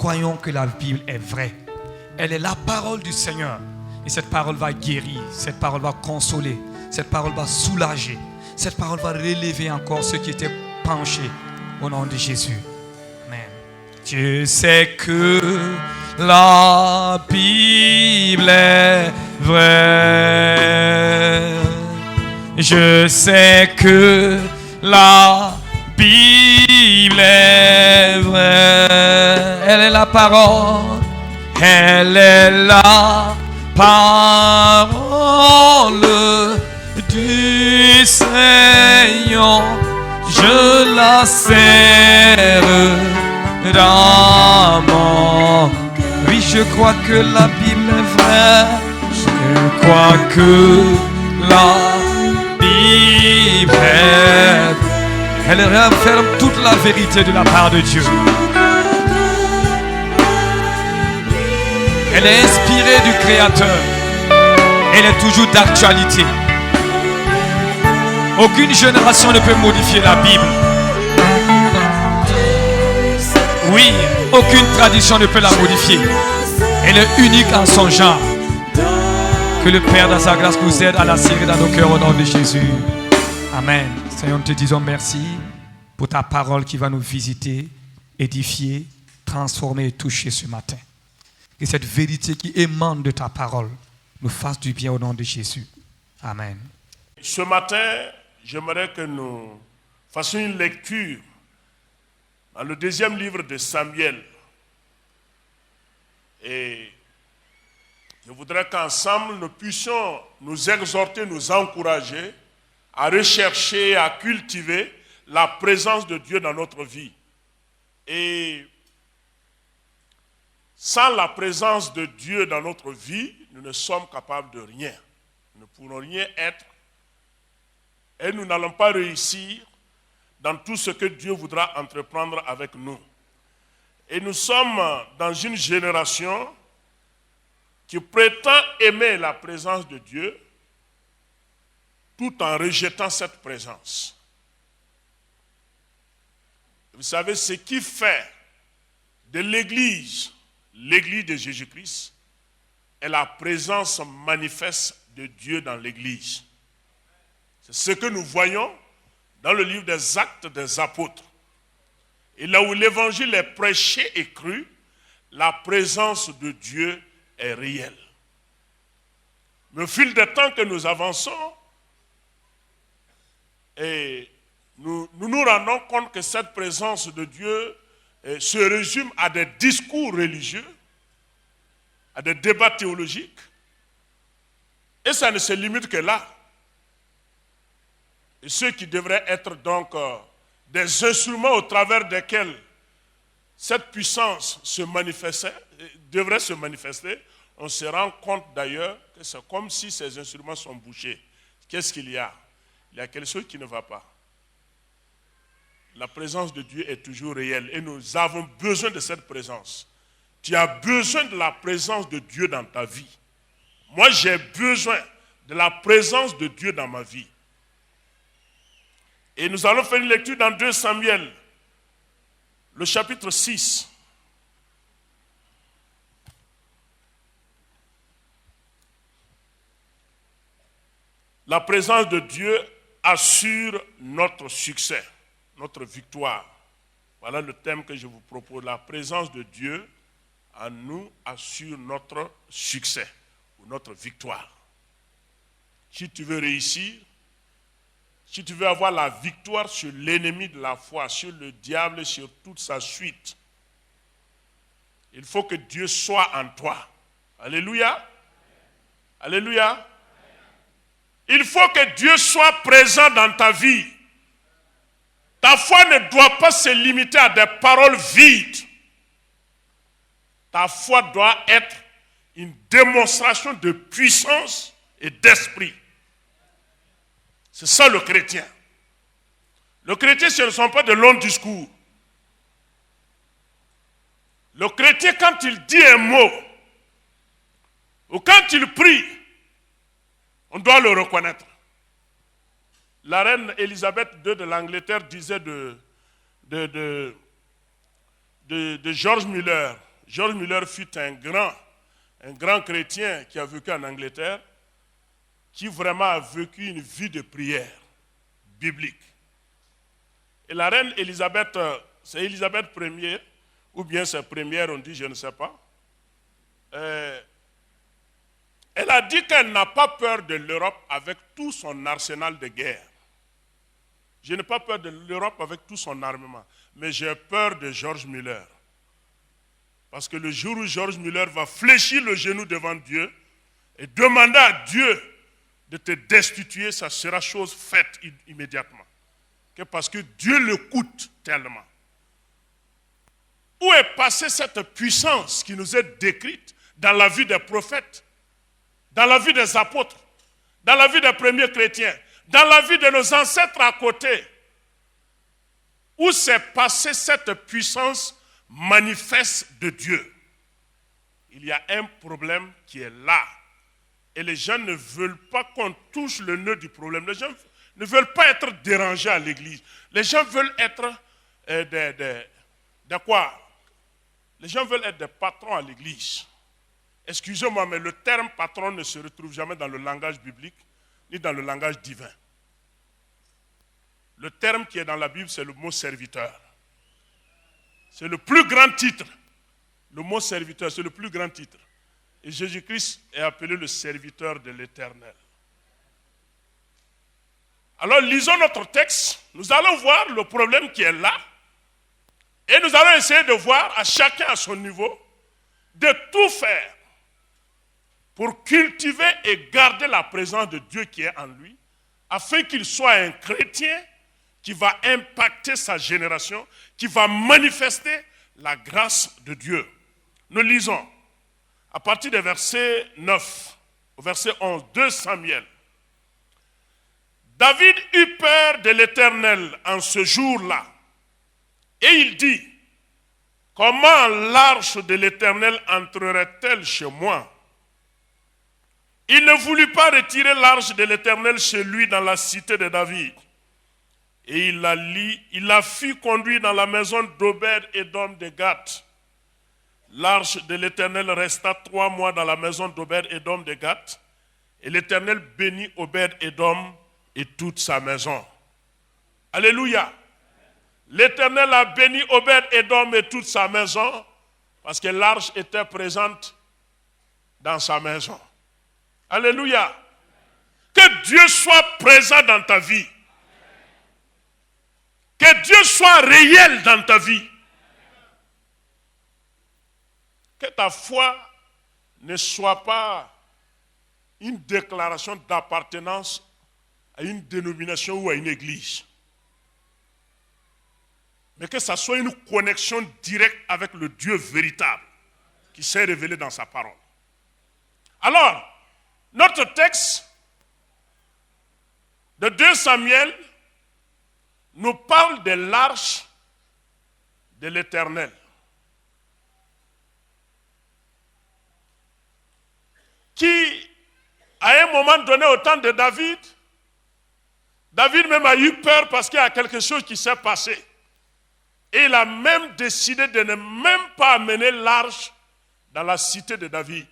croyons que la Bible est vraie. Elle est la parole du Seigneur. Et cette parole va guérir, cette parole va consoler, cette parole va soulager, cette parole va relever encore ceux qui étaient penchés au nom de Jésus. Amen. Je sais que la Bible est vraie. Je sais que la Bible est vraie. Elle est la parole. Elle est la parole du Seigneur. Je la serre dans mon... Oui, je crois que la Bible est vraie. Je crois que la Bible est vraie. Elle renferme toute la vérité de la part de Dieu. Elle est inspirée du Créateur. Elle est toujours d'actualité. Aucune génération ne peut modifier la Bible. Oui, aucune tradition ne peut la modifier. Elle est unique en son genre. Que le Père dans sa grâce nous aide à la serrer dans nos cœurs au nom de Jésus. Amen. Seigneur, nous te disons merci pour ta parole qui va nous visiter, édifier, transformer et toucher ce matin. Que cette vérité qui émane de ta parole nous fasse du bien au nom de Jésus. Amen. Ce matin, j'aimerais que nous fassions une lecture dans le 2e livre de Samuel. Et je voudrais qu'ensemble nous puissions nous exhorter, nous encourager à rechercher, à cultiver la présence de Dieu dans notre vie. Et sans la présence de Dieu dans notre vie, nous ne sommes capables de rien. Nous ne pourrons rien être. Et nous n'allons pas réussir dans tout ce que Dieu voudra entreprendre avec nous. Et nous sommes dans une génération qui prétend aimer la présence de Dieu tout en rejetant cette présence. Vous savez, ce qui fait de l'Église de Jésus-Christ est la présence manifeste de Dieu dans l'Église. C'est ce que nous voyons dans le livre des Actes des Apôtres. Et là où l'Évangile est prêché et cru, la présence de Dieu est réelle. Mais au fil du temps que nous avançons, et nous nous rendons compte que cette présence de Dieu se résume à des discours religieux, à des débats théologiques, et ça ne se limite que là. Et ceux qui devraient être donc des instruments au travers desquels cette puissance devrait se manifester, on se rend compte d'ailleurs que c'est comme si ces instruments sont bouchés. Qu'est-ce qu'il y a? Il y a quelque chose qui ne va pas. La présence de Dieu est toujours réelle et nous avons besoin de cette présence. Tu as besoin de la présence de Dieu dans ta vie. Moi, j'ai besoin de la présence de Dieu dans ma vie. Et nous allons faire une lecture dans 2 Samuel, le chapitre 6. La présence de Dieu assure notre succès, notre victoire. Voilà le thème que je vous propose. La présence de Dieu en nous assure notre succès ou notre victoire. Si tu veux réussir, si tu veux avoir la victoire sur l'ennemi de la foi, sur le diable et sur toute sa suite, il faut que Dieu soit en toi. Alléluia. Alléluia. Il faut que Dieu soit présent dans ta vie. Ta foi ne doit pas se limiter à des paroles vides. Ta foi doit être une démonstration de puissance et d'esprit. C'est ça le chrétien. Le chrétien, ce ne sont pas de longs discours. Le chrétien, quand il dit un mot, ou quand il prie, on doit le reconnaître. La reine Élisabeth II de l'Angleterre disait de George Muller, George Muller fut un grand chrétien qui a vécu en Angleterre, qui vraiment a vécu une vie de prière biblique. Et la reine Élisabeth, c'est Élisabeth Ier, ou bien c'est première, on dit, je ne sais pas. Elle a dit qu'elle n'a pas peur de l'Europe avec tout son arsenal de guerre. Je n'ai pas peur de l'Europe avec tout son armement, mais j'ai peur de George Muller. Parce que le jour où George Muller va fléchir le genou devant Dieu et demander à Dieu de te destituer, ça sera chose faite immédiatement. Parce que Dieu le coûte tellement. Où est passée cette puissance qui nous est décrite dans la vie des prophètes, dans la vie des apôtres, dans la vie des premiers chrétiens, dans la vie de nos ancêtres à côté? Où s'est passée cette puissance manifeste de Dieu? Il y a un problème qui est là. Et les gens ne veulent pas qu'on touche le nœud du problème. Les gens ne veulent pas être dérangés à l'église. Les gens veulent être de quoi? Les gens veulent être des patrons à l'église. Excusez-moi, mais le terme patron ne se retrouve jamais dans le langage biblique, ni dans le langage divin. Le terme qui est dans la Bible, c'est le mot serviteur. C'est le plus grand titre. Le mot serviteur, c'est le plus grand titre. Et Jésus-Christ est appelé le serviteur de l'Éternel. Alors lisons notre texte. Nous allons voir le problème qui est là. Et nous allons essayer de voir à chacun à son niveau, de tout faire pour cultiver et garder la présence de Dieu qui est en lui, afin qu'il soit un chrétien qui va impacter sa génération, qui va manifester la grâce de Dieu. Nous lisons à partir du verset 9 au verset 11, 2 Samuel. David eut peur de l'Éternel en ce jour-là, et il dit, comment l'arche de l'Éternel entrerait-elle chez moi? Il ne voulut pas retirer l'arche de l'Éternel chez lui dans la cité de David. Et il la fit conduire dans la maison d'Obed-Édom de Gath. L'arche de l'Éternel resta 3 mois dans la maison d'Obed-Édom de Gath. Et l'Éternel bénit Obed-Édom et toute sa maison. Alléluia. L'Éternel a béni Obed-Édom et toute sa maison parce que l'arche était présente dans sa maison. Alléluia. Que Dieu soit présent dans ta vie. Que Dieu soit réel dans ta vie. Que ta foi ne soit pas une déclaration d'appartenance à une dénomination ou à une église. Mais que ça soit une connexion directe avec le Dieu véritable qui s'est révélé dans sa parole. Alors, notre texte de 2 Samuel nous parle de l'arche de l'Éternel. Qui, à un moment donné, au temps de David, David même a eu peur parce qu'il y a quelque chose qui s'est passé. Et il a même décidé de ne même pas amener l'arche dans la cité de David.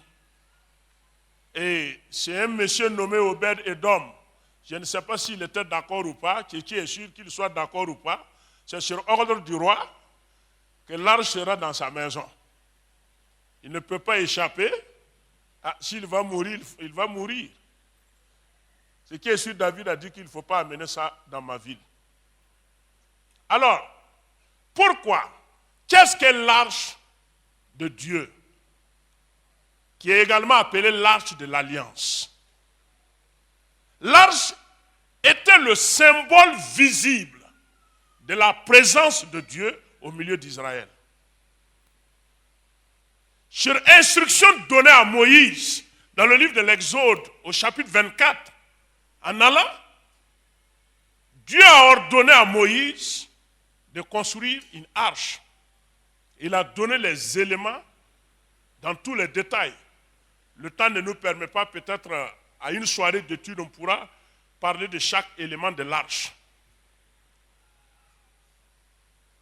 Et c'est un monsieur nommé Obed-Édom. Je ne sais pas s'il était d'accord ou pas, qui est sûr qu'il soit d'accord ou pas. C'est sur ordre du roi que l'arche sera dans sa maison. Il ne peut pas échapper. Ah, s'il va mourir, il va mourir. Ce qui est sûr, David a dit qu'il ne faut pas amener ça dans ma ville. Alors, pourquoi? Qu'est-ce que l'arche de Dieu? Qui est également appelée l'arche de l'alliance. L'arche était le symbole visible de la présence de Dieu au milieu d'Israël. Sur instruction donnée à Moïse dans le livre de l'Exode au chapitre 24, en allant, Dieu a ordonné à Moïse de construire une arche. Il a donné les éléments dans tous les détails. Le temps ne nous permet pas, peut-être à une soirée d'études, on pourra parler de chaque élément de l'arche.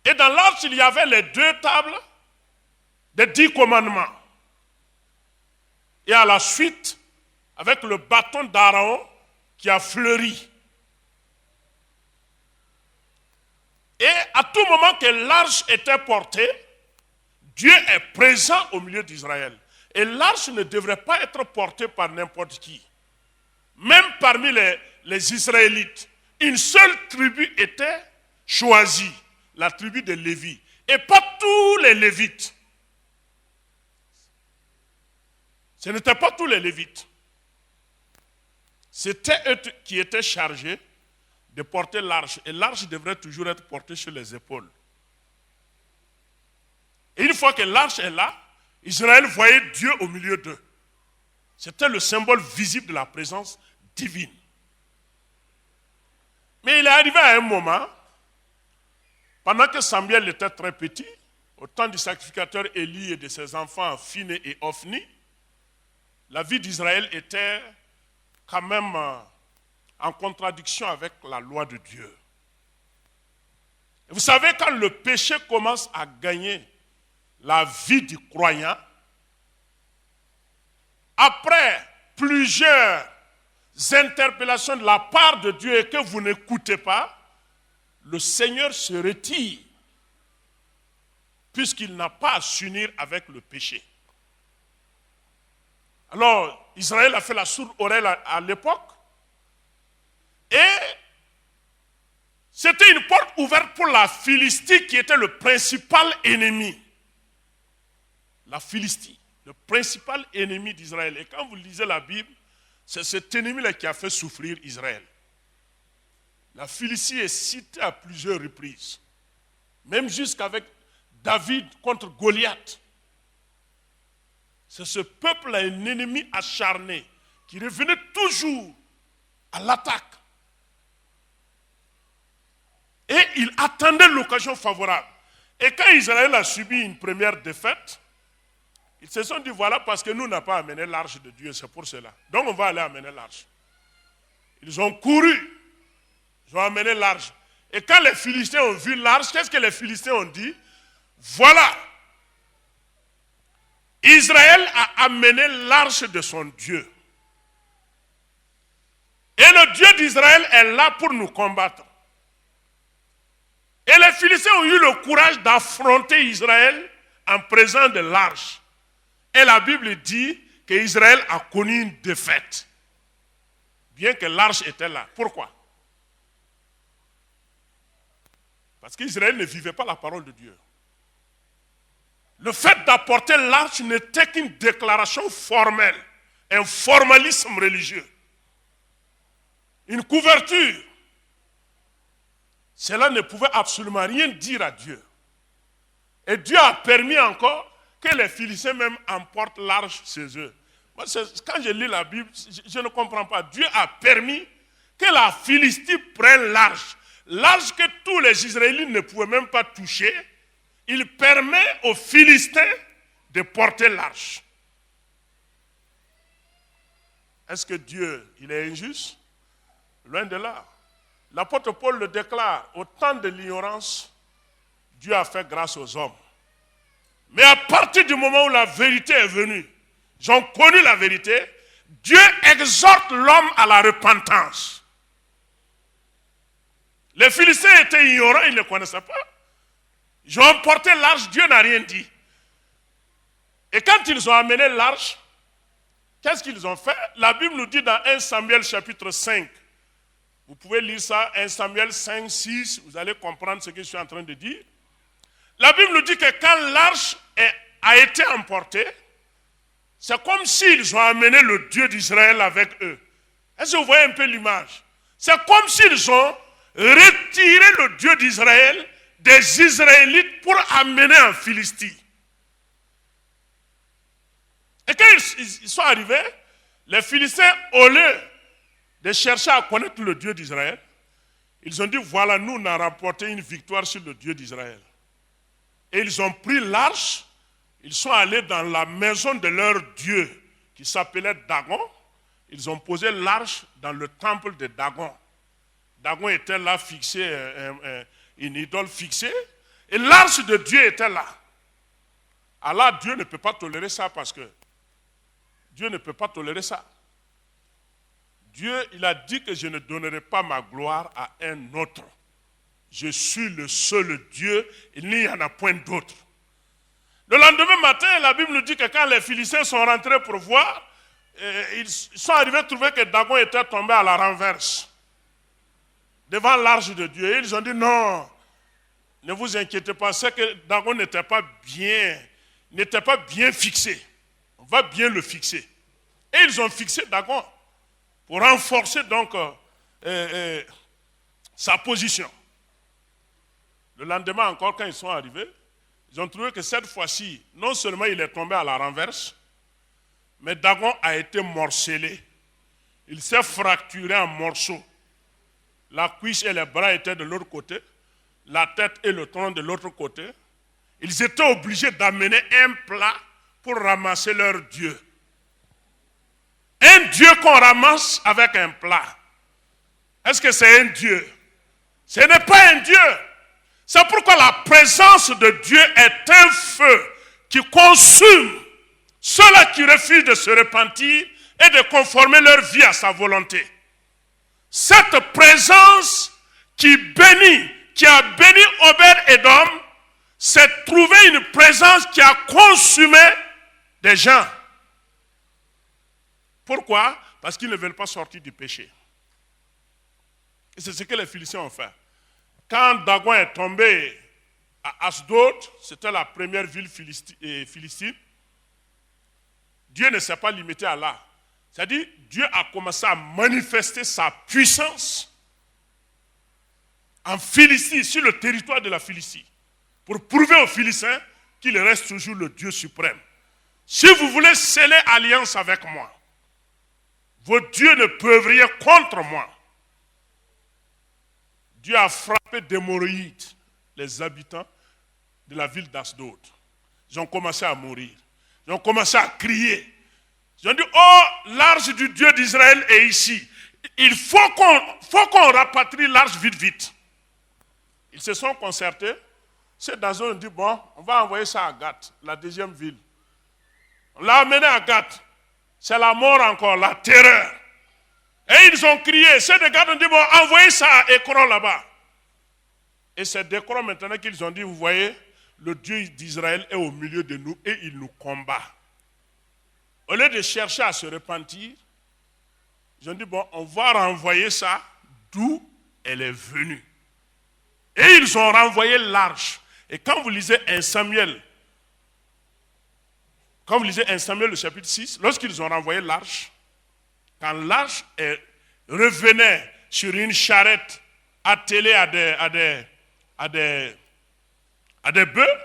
Et dans l'arche, il y avait les 2 tables des 10 commandements. Et à la suite, avec le bâton d'Aaron qui a fleuri. Et à tout moment que l'arche était portée, Dieu est présent au milieu d'Israël. Et l'arche ne devrait pas être portée par n'importe qui. Même parmi les Israélites, une seule tribu était choisie, la tribu de Lévi. Et pas tous les Lévites. Ce n'étaient pas tous les Lévites. C'était eux qui étaient chargés de porter l'arche. Et l'arche devrait toujours être portée sur les épaules. Et une fois que l'arche est là, Israël voyait Dieu au milieu d'eux. C'était le symbole visible de la présence divine. Mais il est arrivé à un moment, pendant que Samuel était très petit, au temps du sacrificateur Élie et de ses enfants Phiné et Ophni, la vie d'Israël était quand même en contradiction avec la loi de Dieu. Et vous savez, quand le péché commence à gagner la vie du croyant, après plusieurs interpellations de la part de Dieu et que vous n'écoutez pas, le Seigneur se retire puisqu'il n'a pas à s'unir avec le péché. Alors, Israël a fait la sourde oreille à l'époque et c'était une porte ouverte pour la Philistie qui était le principal ennemi. La Philistie, le principal ennemi d'Israël. Et quand vous lisez la Bible, c'est cet ennemi-là qui a fait souffrir Israël. La Philistie est citée à plusieurs reprises. Même jusqu'avec David contre Goliath. C'est ce peuple-là, un ennemi acharné, qui revenait toujours à l'attaque. Et il attendait l'occasion favorable. Et quand Israël a subi une première défaite, ils se sont dit, voilà, parce que nous n'avons pas amené l'arche de Dieu, c'est pour cela. Donc on va aller amener l'arche. Ils ont couru, ils ont amené l'arche. Et quand les Philistins ont vu l'arche, qu'est-ce que les Philistins ont dit? Voilà, Israël a amené l'arche de son Dieu. Et le Dieu d'Israël est là pour nous combattre. Et les Philistins ont eu le courage d'affronter Israël en présence de l'arche. Et la Bible dit qu'Israël a connu une défaite. Bien que l'arche était là. Pourquoi? Parce qu'Israël ne vivait pas la parole de Dieu. Le fait d'apporter l'arche n'était qu'une déclaration formelle, un formalisme religieux, une couverture. Cela ne pouvait absolument rien dire à Dieu. Et Dieu a permis encore que les Philistins même emportent l'arche chez eux. Moi, quand je lis la Bible, je ne comprends pas. Dieu a permis que la Philistie prenne l'arche. L'arche que tous les Israélites ne pouvaient même pas toucher. Il permet aux Philistins de porter l'arche. Est-ce que Dieu, il est injuste? Loin de là. L'apôtre Paul le déclare, au temps de l'ignorance, Dieu a fait grâce aux hommes. Mais à partir du moment où la vérité est venue, ils ont connu la vérité, Dieu exhorte l'homme à la repentance. Les Philistins étaient ignorants, ils ne connaissaient pas. Ils ont emporté l'arche, Dieu n'a rien dit. Et quand ils ont amené l'arche, qu'est-ce qu'ils ont fait? La Bible nous dit dans 1 Samuel chapitre 5, vous pouvez lire ça, 1 Samuel 5, 6, vous allez comprendre ce que je suis en train de dire. La Bible nous dit que quand l'arche a été emportée, c'est comme s'ils ont amené le Dieu d'Israël avec eux. Est-ce que vous voyez un peu l'image? C'est comme s'ils ont retiré le Dieu d'Israël des Israélites pour amener en Philistie. Et quand ils sont arrivés, les Philistins, au lieu de chercher à connaître le Dieu d'Israël, ils ont dit, voilà, nous, on a remporté une victoire sur le Dieu d'Israël. Et ils ont pris l'arche, ils sont allés dans la maison de leur Dieu, qui s'appelait Dagon. Ils ont posé l'arche dans le temple de Dagon. Dagon était là fixé, une idole fixée, et l'arche de Dieu était là. Allah, Dieu ne peut pas tolérer ça parce que Dieu ne peut pas tolérer ça. Dieu, il a dit que je ne donnerai pas ma gloire à un autre. Je suis le seul Dieu, il n'y en a point d'autre. Le lendemain matin, la Bible nous dit que quand les Philistins sont rentrés pour voir, ils sont arrivés à trouver que Dagon était tombé à la renverse, devant l'arche de Dieu. Et ils ont dit non, ne vous inquiétez pas, c'est que Dagon n'était pas bien fixé. On va bien le fixer. Et ils ont fixé Dagon pour renforcer donc sa position. Le lendemain encore, quand ils sont arrivés, ils ont trouvé que cette fois-ci, non seulement il est tombé à la renverse, mais Dagon a été morcelé. Il s'est fracturé en morceaux. La cuisse et les bras étaient de l'autre côté, la tête et le tronc de l'autre côté. Ils étaient obligés d'amener un plat pour ramasser leur Dieu. Un Dieu qu'on ramasse avec un plat. Est-ce que c'est un Dieu? Ce n'est pas un Dieu. C'est pourquoi la présence de Dieu est un feu qui consume ceux-là qui refusent de se repentir et de conformer leur vie à sa volonté. Cette présence qui a béni Obed-Édom, c'est trouver une présence qui a consumé des gens. Pourquoi? Parce qu'ils ne veulent pas sortir du péché. Et c'est ce que les Philistins ont fait. Quand Dagon est tombé à Asdod, c'était la première ville philistine, Dieu ne s'est pas limité à là. C'est-à-dire, Dieu a commencé à manifester sa puissance en Philistie, sur le territoire de la Philistie, pour prouver aux Philistins qu'il reste toujours le Dieu suprême. Si vous voulez sceller alliance avec moi, vos dieux ne peuvent rien contre moi. Dieu a frappé d'hémorroïdes les habitants de la ville d'Asdod. Ils ont commencé à mourir. Ils ont commencé à crier. Ils ont dit, oh, l'arche du Dieu d'Israël est ici. Il faut qu'on rapatrie l'arche vite, vite. Ils se sont concertés. Ces Dazon ont dit, bon, on va envoyer ça à Gath, la deuxième ville. On l'a amené à Gath. C'est la mort encore, la terreur. Et ils ont crié. Ces de Gath ont dit, bon, envoyez ça à Écron là-bas. Et c'est d'Écron maintenant qu'ils ont dit, vous voyez, le Dieu d'Israël est au milieu de nous et il nous combat. Au lieu de chercher à se repentir, ils ont dit, bon, on va renvoyer ça d'où elle est venue. Et ils ont renvoyé l'arche. Et quand vous lisez 1 Samuel, le chapitre 6, lorsqu'ils ont renvoyé l'arche, quand l'arche revenait sur une charrette attelée à des bœufs,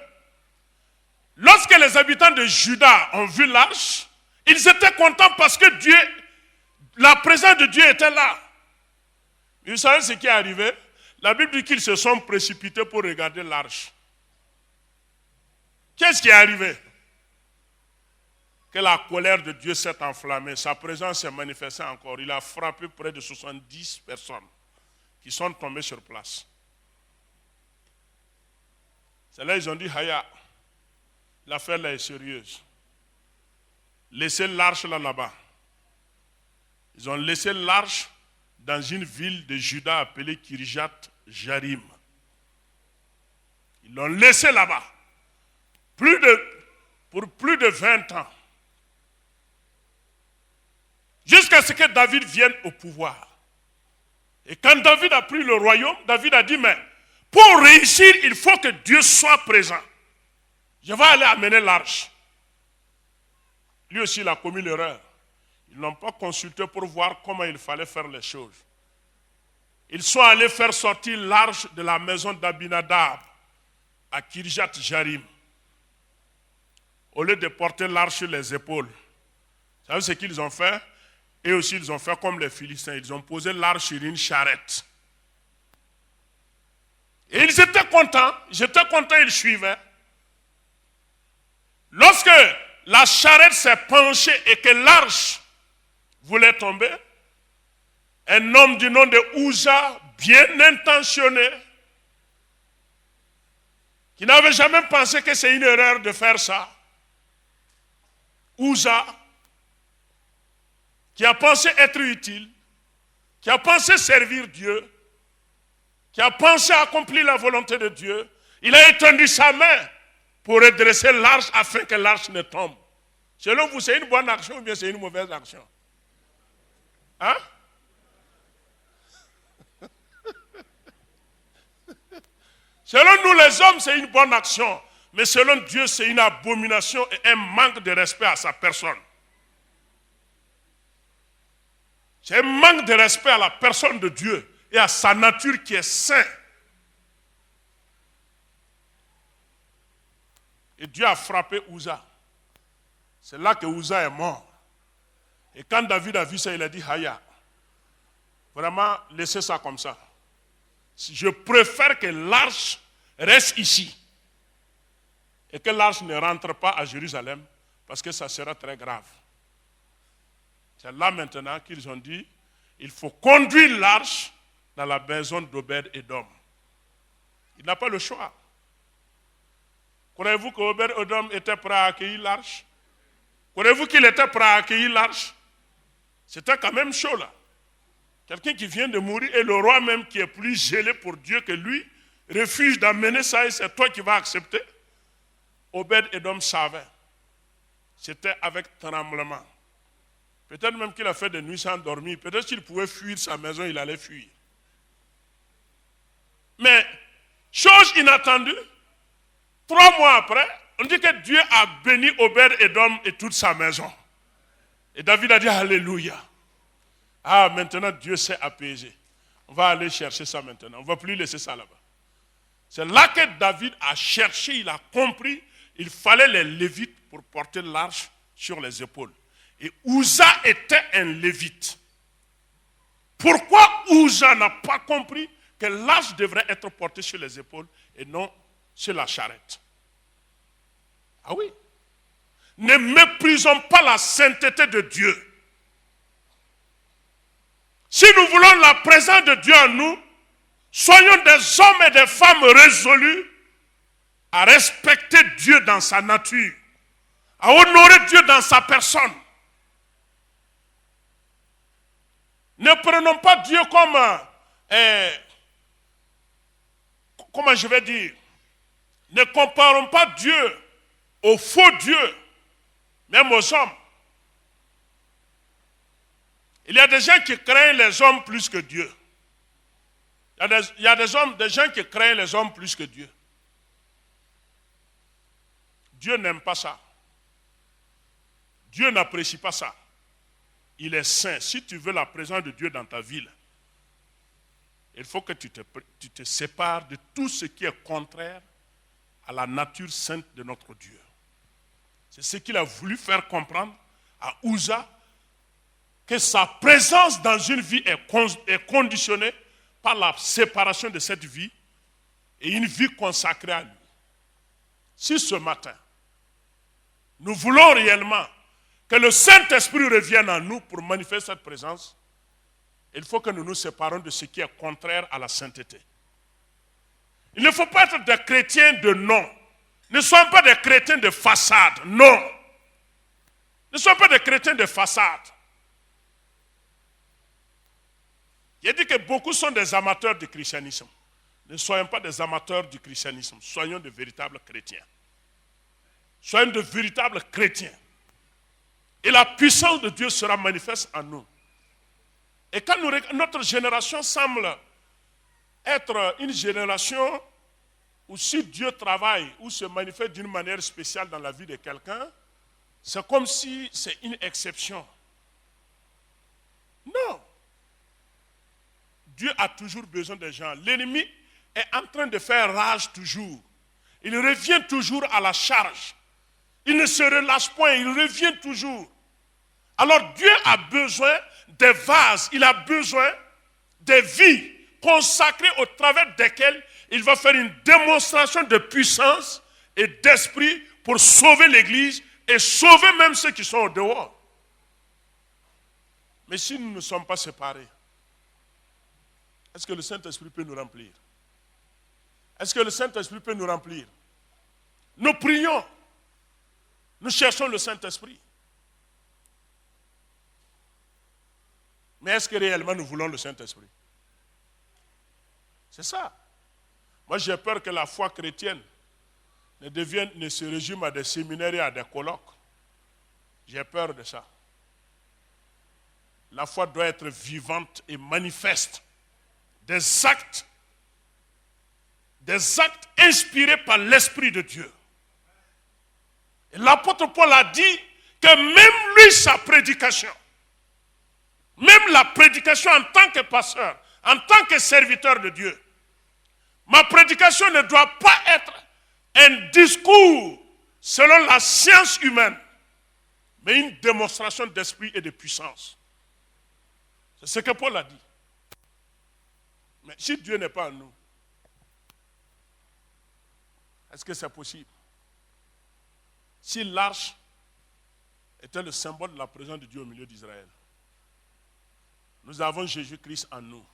lorsque les habitants de Juda ont vu l'arche, ils étaient contents parce que la présence de Dieu était là. Et vous savez ce qui est arrivé? La Bible dit qu'ils se sont précipités pour regarder l'arche. Qu'est-ce qui est arrivé? Que la colère de Dieu s'est enflammée. Sa présence s'est manifestée encore. Il a frappé près de 70 personnes qui sont tombées sur place. C'est là qu'ils ont dit, Haya, l'affaire là est sérieuse. Laissez l'arche là-bas. Ils ont laissé l'arche dans une ville de Juda appelée Kirjat Jarim. Ils l'ont laissé là-bas. Pour plus de 20 ans. Jusqu'à ce que David vienne au pouvoir. Et quand David a pris le royaume, David a dit, mais pour réussir, il faut que Dieu soit présent. Je vais aller amener l'arche. Lui aussi, il a commis l'erreur. Ils n'ont pas consulté pour voir comment il fallait faire les choses. Ils sont allés faire sortir l'arche de la maison d'Abinadab à Kirjat Jarim. Au lieu de porter l'arche sur les épaules. Vous savez ce qu'ils ont fait? Et aussi, ils ont fait comme les Philistins. Ils ont posé l'arche sur une charrette. Et ils étaient contents. Ils suivaient. Lorsque la charrette s'est penchée et que l'arche voulait tomber, un homme du nom de Uza, bien intentionné, qui n'avait jamais pensé que c'est une erreur de faire ça, Uza, qui a pensé être utile, qui a pensé servir Dieu, qui a pensé accomplir la volonté de Dieu, il a étendu sa main pour redresser l'arche afin que l'arche ne tombe. Selon vous, c'est une bonne action ou bien c'est une mauvaise action? Hein? Selon nous les hommes, c'est une bonne action. Mais selon Dieu, c'est une abomination et un manque de respect à sa personne. C'est un manque de respect à la personne de Dieu et à sa nature qui est sainte. Et Dieu a frappé Uza. C'est là que Uza est mort. Et quand David a vu ça, il a dit, Haya, vraiment, laissez ça comme ça. Je préfère que l'arche reste ici. Et que l'arche ne rentre pas à Jérusalem, parce que ça sera très grave. C'est là maintenant qu'ils ont dit, il faut conduire l'arche dans la maison d'Obed-Édom. Il n'a pas le choix. Croyez-vous qu'Obed-Édom était prêt à accueillir l'arche? Croyez-vous qu'il était prêt à accueillir l'arche? C'était quand même chaud là. Quelqu'un qui vient de mourir et le roi même qui est plus gelé pour Dieu que lui, refuse d'amener ça et c'est toi qui vas accepter. Obed-Édom savait. C'était avec tremblement. Peut-être même qu'il a fait des nuits sans dormir. Peut-être qu'il pouvait fuir sa maison, il allait fuir. Mais, chose inattendue, 3 mois après, on dit que Dieu a béni Obed-Édom et toute sa maison. Et David a dit Alléluia. Ah, maintenant Dieu s'est apaisé. On va aller chercher ça maintenant. On ne va plus laisser ça là-bas. C'est là que David a cherché, il a compris, il fallait les Lévites pour porter l'arche sur les épaules. Et Uza était un Lévite. Pourquoi Uza n'a pas compris que l'arche devrait être portée sur les épaules et non sur la charrette? Ah oui. Ne méprisons pas la sainteté de Dieu. Si nous voulons la présence de Dieu en nous, soyons des hommes et des femmes résolus à respecter Dieu dans sa nature, à honorer Dieu dans sa personne. Ne prenons pas Dieu comme, comment je vais dire, ne comparons pas Dieu aux faux dieux, même aux hommes. Il y a des gens qui craignent les hommes plus que Dieu. Il y a des gens qui craignent les hommes plus que Dieu. Dieu n'aime pas ça. Dieu n'apprécie pas ça. Il est saint. Si tu veux la présence de Dieu dans ta ville, il faut que tu te sépares de tout ce qui est contraire à la nature sainte de notre Dieu. C'est ce qu'il a voulu faire comprendre à Uza, que sa présence dans une vie est conditionnée par la séparation de cette vie et une vie consacrée à lui. Si ce matin, nous voulons réellement que le Saint-Esprit revienne en nous pour manifester cette présence, il faut que nous nous séparons de ce qui est contraire à la sainteté. Il ne faut pas être des chrétiens de nom. Ne soyons pas des chrétiens de façade. Non. Ne soyons pas des chrétiens de façade. Il a dit que beaucoup sont des amateurs du christianisme. Ne soyons pas des amateurs du christianisme. Soyons de véritables chrétiens. Soyons de véritables chrétiens. Et la puissance de Dieu sera manifeste en nous. Et quand notre génération semble être une génération où si Dieu travaille ou se manifeste d'une manière spéciale dans la vie de quelqu'un, c'est comme si c'est une exception. Non. Dieu a toujours besoin des gens. L'ennemi est en train de faire rage toujours. Il revient toujours à la charge. Il ne se relâche point, il revient toujours. Alors Dieu a besoin des vases, il a besoin des vies consacrées au travers desquelles il va faire une démonstration de puissance et d'esprit pour sauver l'Église et sauver même ceux qui sont au dehors. Mais si nous ne sommes pas séparés, est-ce que le Saint-Esprit peut nous remplir? Est-ce que le Saint-Esprit peut nous remplir? Nous prions. Nous cherchons le Saint-Esprit. Mais est-ce que réellement nous voulons le Saint-Esprit? C'est ça. Moi, j'ai peur que la foi chrétienne ne se résume à des séminaires et à des colloques. J'ai peur de ça. La foi doit être vivante et manifeste. Des actes inspirés par l'Esprit de Dieu. Et l'apôtre Paul a dit que même lui, sa prédication, même la prédication en tant que pasteur, en tant que serviteur de Dieu, ma prédication ne doit pas être un discours selon la science humaine, mais une démonstration d'esprit et de puissance. C'est ce que Paul a dit. Mais si Dieu n'est pas en nous, est-ce que c'est possible? Si l'arche était le symbole de la présence de Dieu au milieu d'Israël, nous avons Jésus-Christ en nous,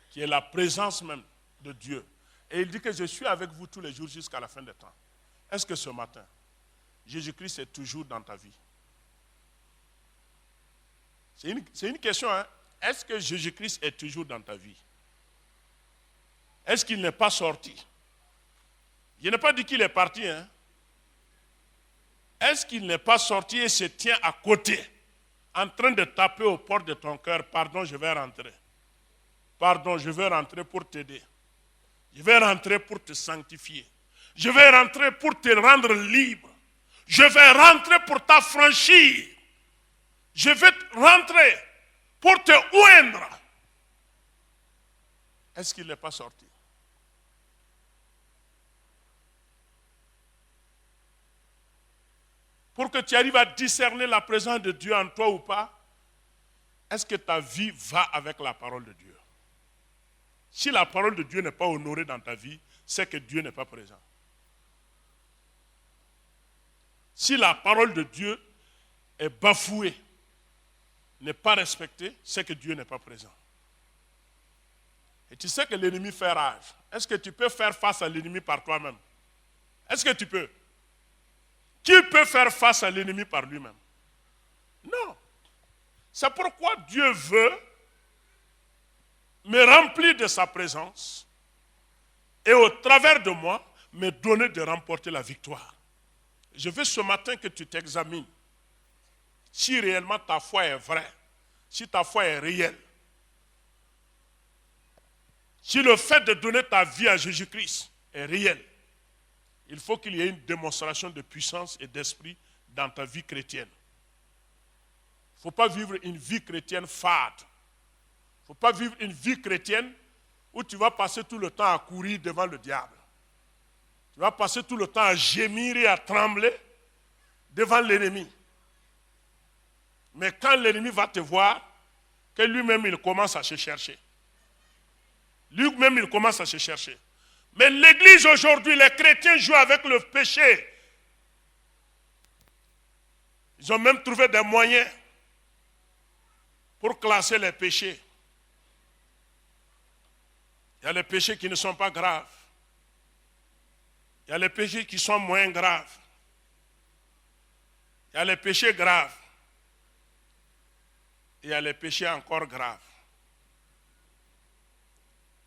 qui est la présence même de Dieu. Et il dit que je suis avec vous tous les jours jusqu'à la fin des temps. Est-ce que ce matin, Jésus-Christ est toujours dans ta vie? C'est une question, hein? Est-ce que Jésus-Christ est toujours dans ta vie? Est-ce qu'il n'est pas sorti? Je n'ai pas dit qu'il est parti, hein? Est-ce qu'il n'est pas sorti et se tient à côté, en train de taper aux portes de ton cœur? Pardon, je vais rentrer. Pardon, je vais rentrer pour t'aider. Je vais rentrer pour te sanctifier. Je vais rentrer pour te rendre libre. Je vais rentrer pour t'affranchir. Je vais rentrer pour te oindre. Est-ce qu'il n'est pas sorti? Pour que tu arrives à discerner la présence de Dieu en toi ou pas, est-ce que ta vie va avec la parole de Dieu? Si la parole de Dieu n'est pas honorée dans ta vie, c'est que Dieu n'est pas présent. Si la parole de Dieu est bafouée, n'est pas respectée, c'est que Dieu n'est pas présent. Et tu sais que l'ennemi fait rage. Est-ce que tu peux faire face à l'ennemi par toi-même? Est-ce que tu peux? Qui peut faire face à l'ennemi par lui-même? Non. C'est pourquoi Dieu veut me remplir de sa présence et au travers de moi, me donner de remporter la victoire. Je veux ce matin que tu t'examines. Si réellement ta foi est vraie, si ta foi est réelle, si le fait de donner ta vie à Jésus-Christ est réel, il faut qu'il y ait une démonstration de puissance et d'esprit dans ta vie chrétienne. Il ne faut pas vivre une vie chrétienne fade. Il ne faut pas vivre une vie chrétienne où tu vas passer tout le temps à courir devant le diable. Tu vas passer tout le temps à gémir et à trembler devant l'ennemi. Mais quand l'ennemi va te voir, que lui-même il commence à se chercher. Lui-même il commence à se chercher. Mais l'église aujourd'hui, les chrétiens jouent avec le péché. Ils ont même trouvé des moyens pour classer les péchés. Il y a les péchés qui ne sont pas graves. Il y a les péchés qui sont moins graves. Il y a les péchés graves. Il y a les péchés encore graves.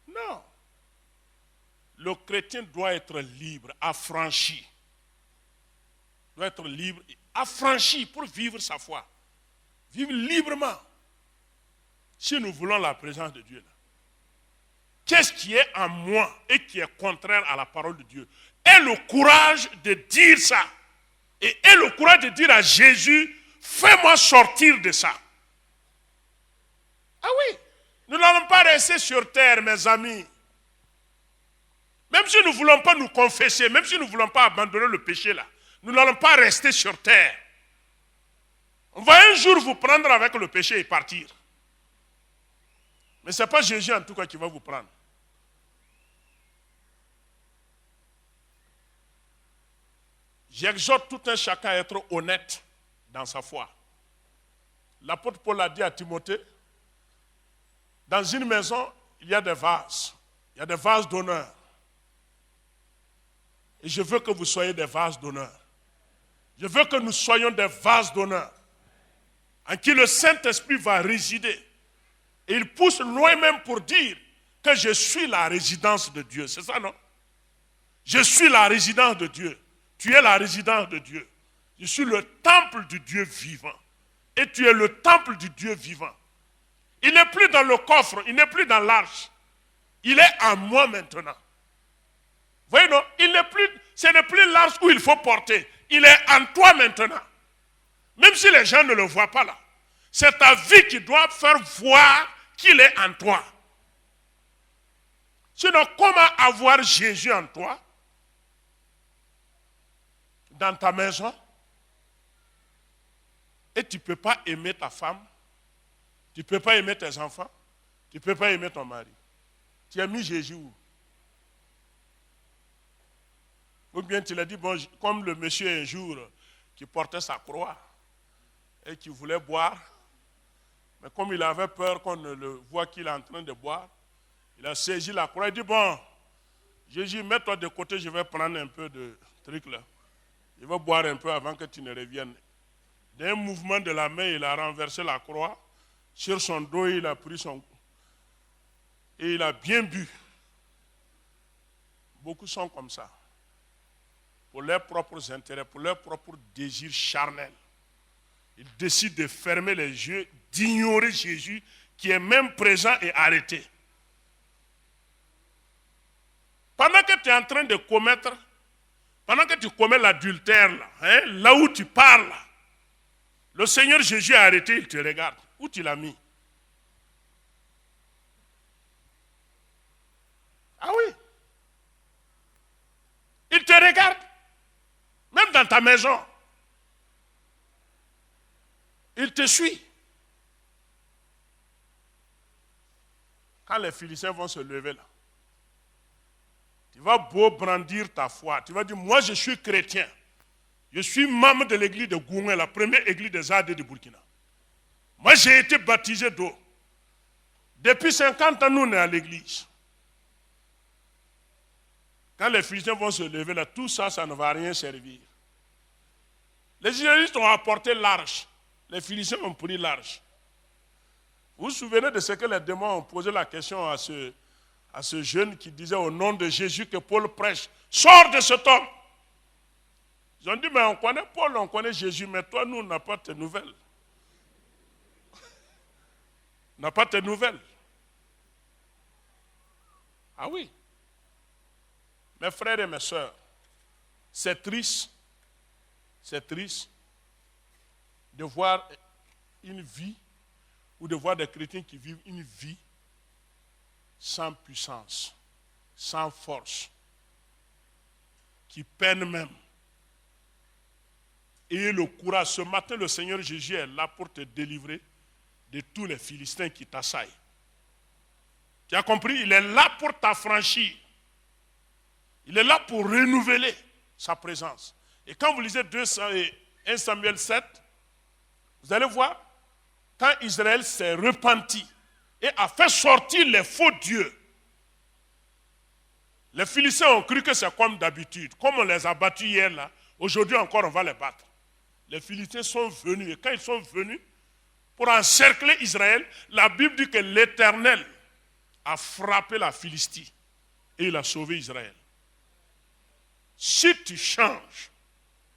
Non. Le chrétien doit être libre, affranchi. Il doit être libre, affranchi pour vivre sa foi. Vivre librement. Si nous voulons la présence de Dieu, là, qu'est-ce qui est en moi et qui est contraire à la parole de Dieu? Aie le courage de dire ça. Et aie le courage de dire à Jésus, fais-moi sortir de ça. Ah oui, nous n'allons pas rester sur terre, mes amis. Même si nous ne voulons pas nous confesser, même si nous ne voulons pas abandonner le péché là, nous n'allons pas rester sur terre. On va un jour vous prendre avec le péché et partir. Mais ce n'est pas Jésus en tout cas qui va vous prendre. J'exhorte tout un chacun à être honnête dans sa foi. L'apôtre Paul a dit à Timothée, dans une maison, il y a des vases. Il y a des vases d'honneur. Et je veux que vous soyez des vases d'honneur. Je veux que nous soyons des vases d'honneur en qui le Saint-Esprit va résider Et il pousse loin même pour dire que je suis la résidence de Dieu. C'est ça, non? Je suis la résidence de Dieu. Tu es la résidence de Dieu. Je suis le temple du Dieu vivant. Et tu es le temple du Dieu vivant. Il n'est plus dans le coffre, il n'est plus dans l'arche. Il est en moi maintenant. Vous voyez, non? Ce n'est plus l'arche où il faut porter. Il est en toi maintenant. Même si les gens ne le voient pas là. C'est ta vie qui doit faire voir qu'il est en toi. Sinon, comment avoir Jésus en toi? Dans ta maison? Et tu ne peux pas aimer ta femme? Tu ne peux pas aimer tes enfants? Tu ne peux pas aimer ton mari? Tu as mis Jésus où? Ou bien tu l'as dit, bon, comme le monsieur un jour qui portait sa croix et qui voulait boire, mais comme il avait peur qu'on ne le voit qu'il est en train de boire, il a saisi la croix et dit, bon, Jésus, mets-toi de côté, je vais prendre un peu de truc là. Je vais boire un peu avant que tu ne reviennes. D'un mouvement de la main, il a renversé la croix. Sur son dos, il a pris son... Et il a bien bu. Beaucoup sont comme ça. Pour leurs propres intérêts, pour leurs propres désirs charnels. Ils décident de fermer les yeux, d'ignorer Jésus qui est même présent et arrêté. Pendant que tu es en train de commettre, pendant que tu commets l'adultère, là où tu parles, le Seigneur Jésus est arrêté, il te regarde. Où tu l'as mis? Ah oui. Il te regarde. Même dans ta maison. Il te suit. Quand les Philistins vont se lever là, tu vas beau brandir ta foi. Tu vas dire, moi je suis chrétien. Je suis membre de l'église de Gouin, la première église des Zadé de Burkina. Moi j'ai été baptisé d'eau. Depuis 50 ans, nous on est à l'église. Quand les Philistins vont se lever là, tout ça, ça ne va rien servir. Les Israélites ont apporté l'arche. Les Philistins ont pris l'arche. Vous vous souvenez de ce que les démons ont posé la question à ce jeune qui disait au nom de Jésus que Paul prêche, sors de cet homme. Ils ont dit, mais on connaît Paul, on connaît Jésus, mais toi, nous, on n'a pas tes nouvelles. On n'a pas tes nouvelles. Ah oui. Mes frères et mes sœurs, c'est triste de voir une vie ou de voir des chrétiens qui vivent une vie sans puissance, sans force, qui peinent même. Ayez le courage. Ce matin, le Seigneur Jésus est là pour te délivrer de tous les Philistins qui t'assaillent. Tu as compris? Il est là pour t'affranchir. Il est là pour renouveler sa présence. Et quand vous lisez 1 Samuel 7, vous allez voir, quand Israël s'est repenti et a fait sortir les faux dieux, les Philistins ont cru que c'est comme d'habitude. Comme on les a battus hier là, aujourd'hui encore on va les battre. Les Philistins sont venus et quand ils sont venus pour encercler Israël, la Bible dit que l'Éternel a frappé la Philistie et il a sauvé Israël. Si tu changes,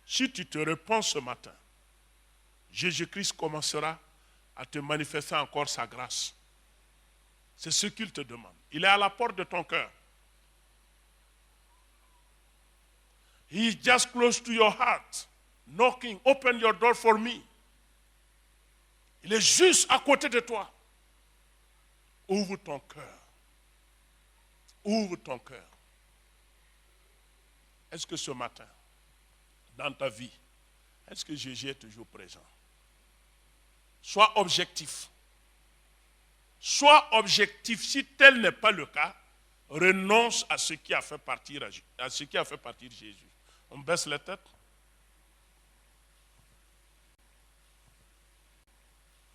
si tu te repens ce matin, Jésus-Christ commencera à te manifester encore sa grâce. C'est ce qu'il te demande. Il est à la porte de ton cœur. He is just close to your heart, knocking, open your door for me. Il est juste à côté de toi. Ouvre ton cœur. Ouvre ton cœur. Est-ce que ce matin, dans ta vie, est-ce que Jésus est toujours présent? Sois objectif. Sois objectif. Si tel n'est pas le cas, renonce à ce qui a fait partir Jésus. On baisse la tête.